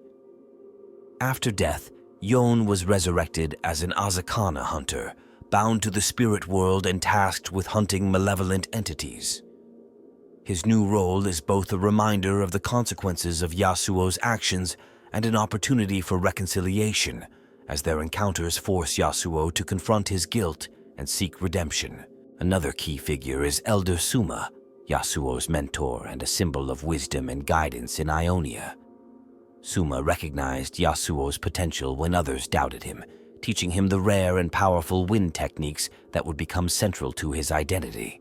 After death, Yon was resurrected as an Azakana hunter, bound to the spirit world and tasked with hunting malevolent entities. His new role is both a reminder of the consequences of Yasuo's actions and an opportunity for reconciliation, as their encounters force Yasuo to confront his guilt and seek redemption. Another key figure is Elder Suma, Yasuo's mentor and a symbol of wisdom and guidance in Ionia. Suma recognized Yasuo's potential when others doubted him, teaching him the rare and powerful wind techniques that would become central to his identity.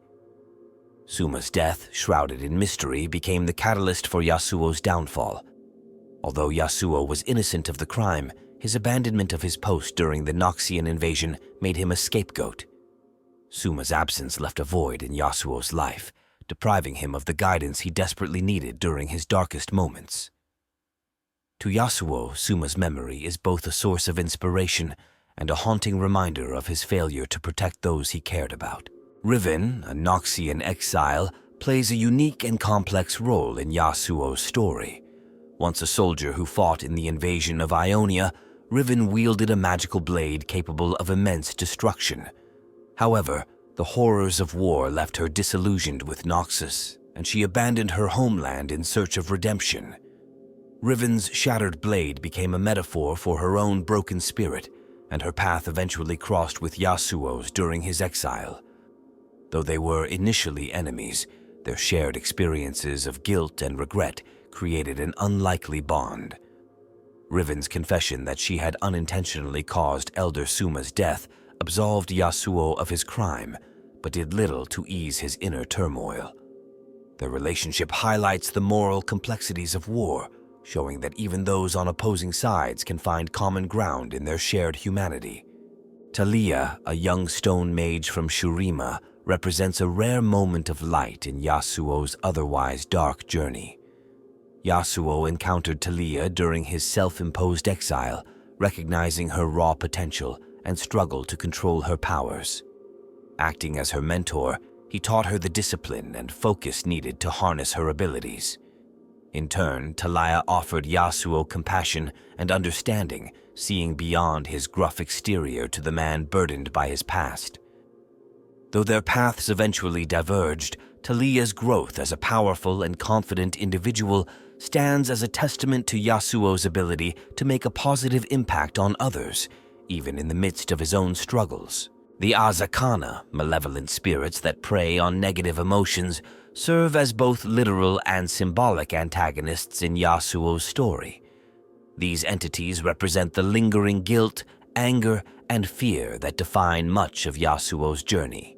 Suma's death, shrouded in mystery, became the catalyst for Yasuo's downfall. Although Yasuo was innocent of the crime, his abandonment of his post during the Noxian invasion made him a scapegoat. Suma's absence left a void in Yasuo's life, depriving him of the guidance he desperately needed during his darkest moments. To Yasuo, Suma's memory is both a source of inspiration and a haunting reminder of his failure to protect those he cared about. Riven, a Noxian exile, plays a unique and complex role in Yasuo's story. Once a soldier who fought in the invasion of Ionia, Riven wielded a magical blade capable of immense destruction. However, the horrors of war left her disillusioned with Noxus, and she abandoned her homeland in search of redemption. Riven's shattered blade became a metaphor for her own broken spirit, and her path eventually crossed with Yasuo's during his exile. Though they were initially enemies, their shared experiences of guilt and regret created an unlikely bond. Riven's confession that she had unintentionally caused Elder Suma's death absolved Yasuo of his crime, but did little to ease his inner turmoil. Their relationship highlights the moral complexities of war, showing that even those on opposing sides can find common ground in their shared humanity. Talia, a young stone mage from Shurima, represents a rare moment of light in Yasuo's otherwise dark journey. Yasuo encountered Talia during his self-imposed exile, recognizing her raw potential and struggled to control her powers. Acting as her mentor, he taught her the discipline and focus needed to harness her abilities. In turn, Talia offered Yasuo compassion and understanding, seeing beyond his gruff exterior to the man burdened by his past. Though their paths eventually diverged, Talia's growth as a powerful and confident individual stands as a testament to Yasuo's ability to make a positive impact on others, even in the midst of his own struggles. The Azakana, malevolent spirits that prey on negative emotions, serve as both literal and symbolic antagonists in Yasuo's story. These entities represent the lingering guilt, anger, and fear that define much of Yasuo's journey.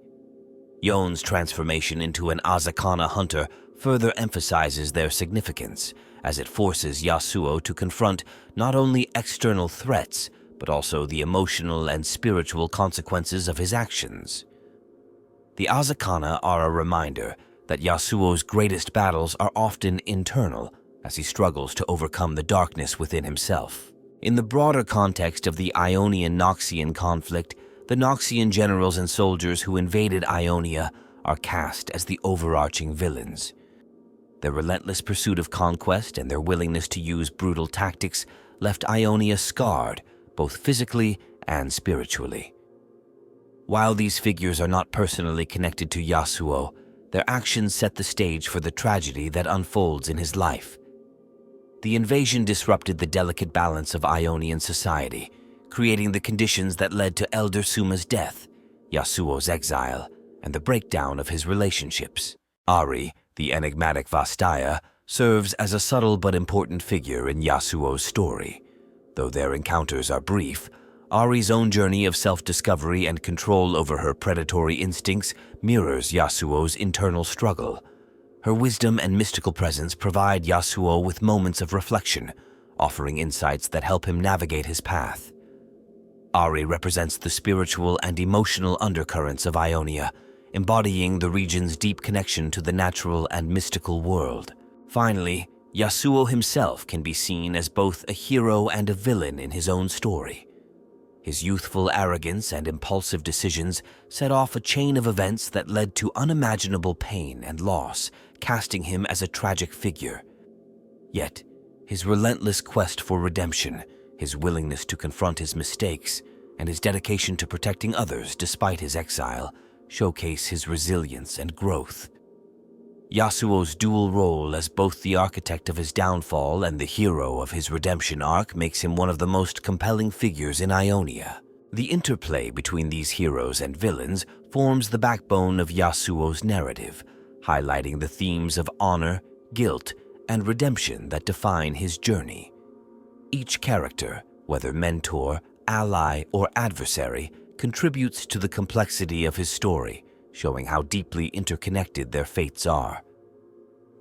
Yon's transformation into an Azakana hunter further emphasizes their significance, as it forces Yasuo to confront not only external threats, but also the emotional and spiritual consequences of his actions. The Azakana are a reminder that Yasuo's greatest battles are often internal, as he struggles to overcome the darkness within himself. In the broader context of the Ionian-Noxian conflict, the Noxian generals and soldiers who invaded Ionia are cast as the overarching villains. Their relentless pursuit of conquest and their willingness to use brutal tactics left Ionia scarred, both physically and spiritually. While these figures are not personally connected to Yasuo, their actions set the stage for the tragedy that unfolds in his life. The invasion disrupted the delicate balance of Ionian society, creating the conditions that led to Elder Suma's death, Yasuo's exile, and the breakdown of his relationships. Ari, the enigmatic Vastaya, serves as a subtle but important figure in Yasuo's story. Though their encounters are brief, Ari's own journey of self-discovery and control over her predatory instincts mirrors Yasuo's internal struggle. Her wisdom and mystical presence provide Yasuo with moments of reflection, offering insights that help him navigate his path. Ari represents the spiritual and emotional undercurrents of Ionia, embodying the region's deep connection to the natural and mystical world. Finally, Yasuo himself can be seen as both a hero and a villain in his own story. His youthful arrogance and impulsive decisions set off a chain of events that led to unimaginable pain and loss, casting him as a tragic figure. Yet, his relentless quest for redemption, his willingness to confront his mistakes, and his dedication to protecting others despite his exile showcase his resilience and growth. Yasuo's dual role as both the architect of his downfall and the hero of his redemption arc makes him one of the most compelling figures in Ionia. The interplay between these heroes and villains forms the backbone of Yasuo's narrative, highlighting the themes of honor, guilt, and redemption that define his journey. Each character, whether mentor, ally, or adversary, contributes to the complexity of his story, showing how deeply interconnected their fates are.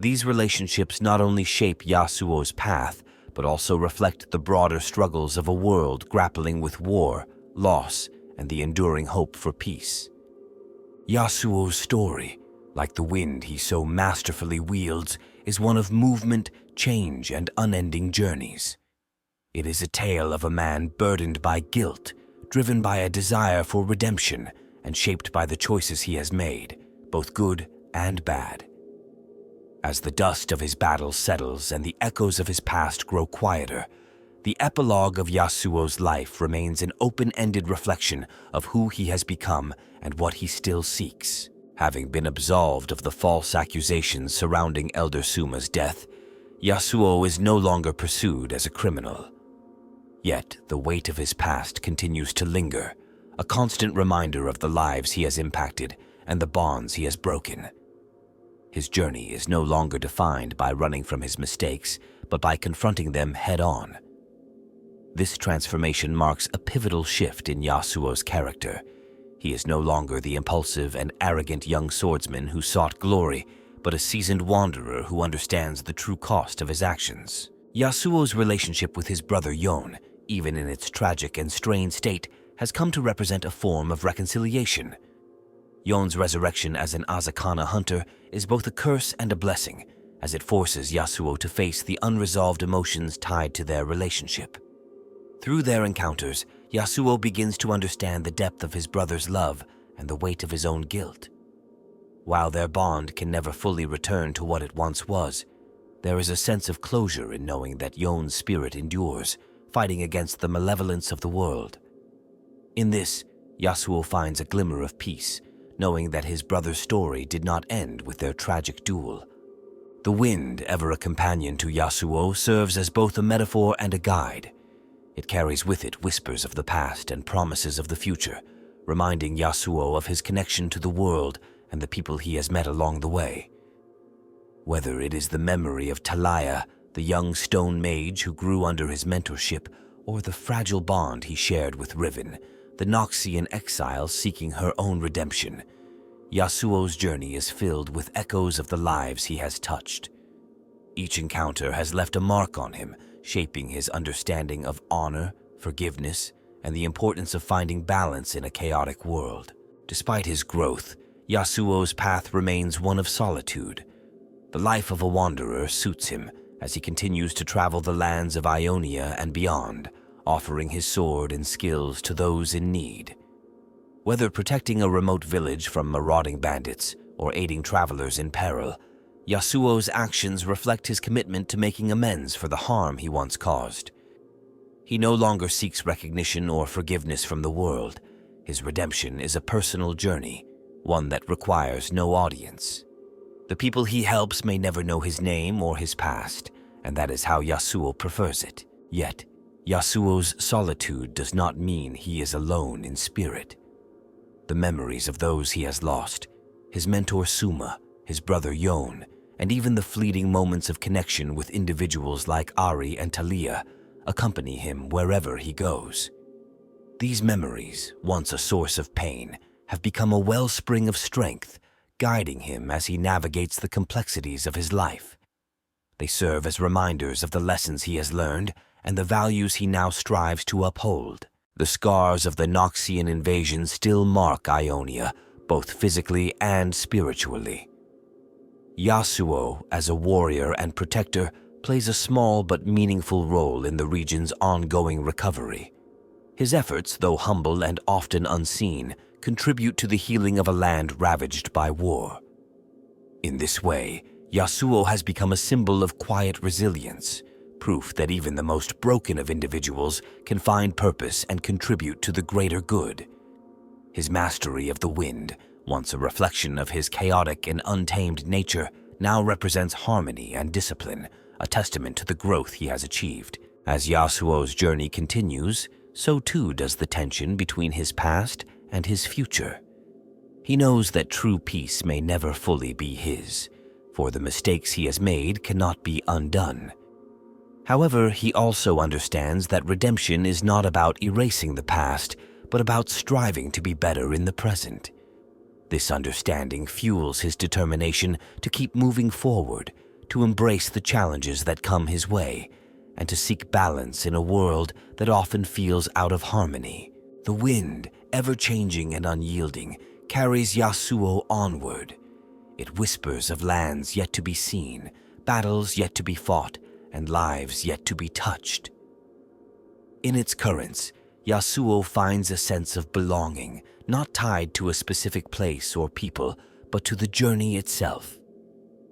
These relationships not only shape Yasuo's path, but also reflect the broader struggles of a world grappling with war, loss, and the enduring hope for peace. Yasuo's story, like the wind he so masterfully wields, is one of movement, change, and unending journeys. It is a tale of a man burdened by guilt, driven by a desire for redemption, and shaped by the choices he has made, both good and bad. As the dust of his battles settles and the echoes of his past grow quieter, the epilogue of Yasuo's life remains an open-ended reflection of who he has become and what he still seeks. Having been absolved of the false accusations surrounding Elder Suma's death, Yasuo is no longer pursued as a criminal. Yet the weight of his past continues to linger, a constant reminder of the lives he has impacted and the bonds he has broken. His journey is no longer defined by running from his mistakes, but by confronting them head-on. This transformation marks a pivotal shift in Yasuo's character. He is no longer the impulsive and arrogant young swordsman who sought glory, but a seasoned wanderer who understands the true cost of his actions. Yasuo's relationship with his brother Yon, even in its tragic and strained state, has come to represent a form of reconciliation. Yon's resurrection as an Azakana hunter is both a curse and a blessing, as it forces Yasuo to face the unresolved emotions tied to their relationship. Through their encounters, Yasuo begins to understand the depth of his brother's love and the weight of his own guilt. While their bond can never fully return to what it once was, there is a sense of closure in knowing that Yon's spirit endures, fighting against the malevolence of the world. In this, Yasuo finds a glimmer of peace, knowing that his brother's story did not end with their tragic duel. The wind, ever a companion to Yasuo, serves as both a metaphor and a guide. It carries with it whispers of the past and promises of the future, reminding Yasuo of his connection to the world and the people he has met along the way. Whether it is the memory of Talaya, the young stone mage who grew under his mentorship, or the fragile bond he shared with Riven, the Noxian exile seeking her own redemption, Yasuo's journey is filled with echoes of the lives he has touched. Each encounter has left a mark on him, shaping his understanding of honor, forgiveness, and the importance of finding balance in a chaotic world. Despite his growth, Yasuo's path remains one of solitude. The life of a wanderer suits him as he continues to travel the lands of Ionia and beyond, offering his sword and skills to those in need. Whether protecting a remote village from marauding bandits or aiding travelers in peril, Yasuo's actions reflect his commitment to making amends for the harm he once caused. He no longer seeks recognition or forgiveness from the world. His redemption is a personal journey, one that requires no audience. The people he helps may never know his name or his past, and that is how Yasuo prefers it. Yet, Yasuo's solitude does not mean he is alone in spirit. The memories of those he has lost, his mentor Suma, his brother Yon, and even the fleeting moments of connection with individuals like Ari and Talia accompany him wherever he goes. These memories, once a source of pain, have become a wellspring of strength, guiding him as he navigates the complexities of his life. They serve as reminders of the lessons he has learned and the values he now strives to uphold. The scars of the Noxian invasion still mark Ionia, both physically and spiritually. Yasuo, as a warrior and protector, plays a small but meaningful role in the region's ongoing recovery. His efforts, though humble and often unseen, contribute to the healing of a land ravaged by war. In this way, Yasuo has become a symbol of quiet resilience, proof that even the most broken of individuals can find purpose and contribute to the greater good. His mastery of the wind, once a reflection of his chaotic and untamed nature, now represents harmony and discipline, a testament to the growth he has achieved. As Yasuo's journey continues, so too does the tension between his past and his future. He knows that true peace may never fully be his, for the mistakes he has made cannot be undone. However, he also understands that redemption is not about erasing the past, but about striving to be better in the present. This understanding fuels his determination to keep moving forward, to embrace the challenges that come his way, and to seek balance in a world that often feels out of harmony. The wind, ever-changing and unyielding, carries Yasuo onward. It whispers of lands yet to be seen, battles yet to be fought, and lives yet to be touched. In its currents, Yasuo finds a sense of belonging, not tied to a specific place or people, but to the journey itself.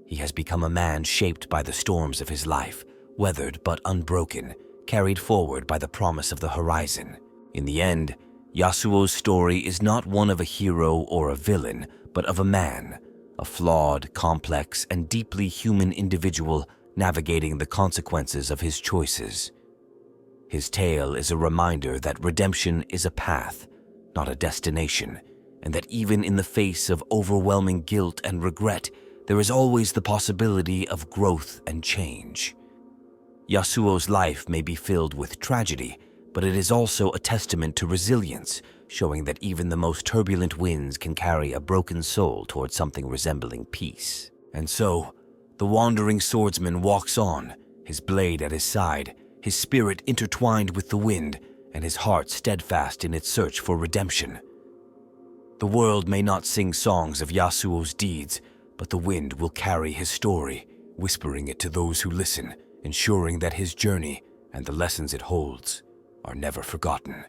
He has become a man shaped by the storms of his life, weathered but unbroken, carried forward by the promise of the horizon. In the end, Yasuo's story is not one of a hero or a villain, but of a man, a flawed, complex, and deeply human individual navigating the consequences of his choices. His tale is a reminder that redemption is a path, not a destination, and that even in the face of overwhelming guilt and regret, there is always the possibility of growth and change. Yasuo's life may be filled with tragedy, but it is also a testament to resilience, showing that even the most turbulent winds can carry a broken soul towards something resembling peace. And so, the wandering swordsman walks on, his blade at his side, his spirit intertwined with the wind, and his heart steadfast in its search for redemption. The world may not sing songs of Yasuo's deeds, but the wind will carry his story, whispering it to those who listen, ensuring that his journey and the lessons it holds are never forgotten.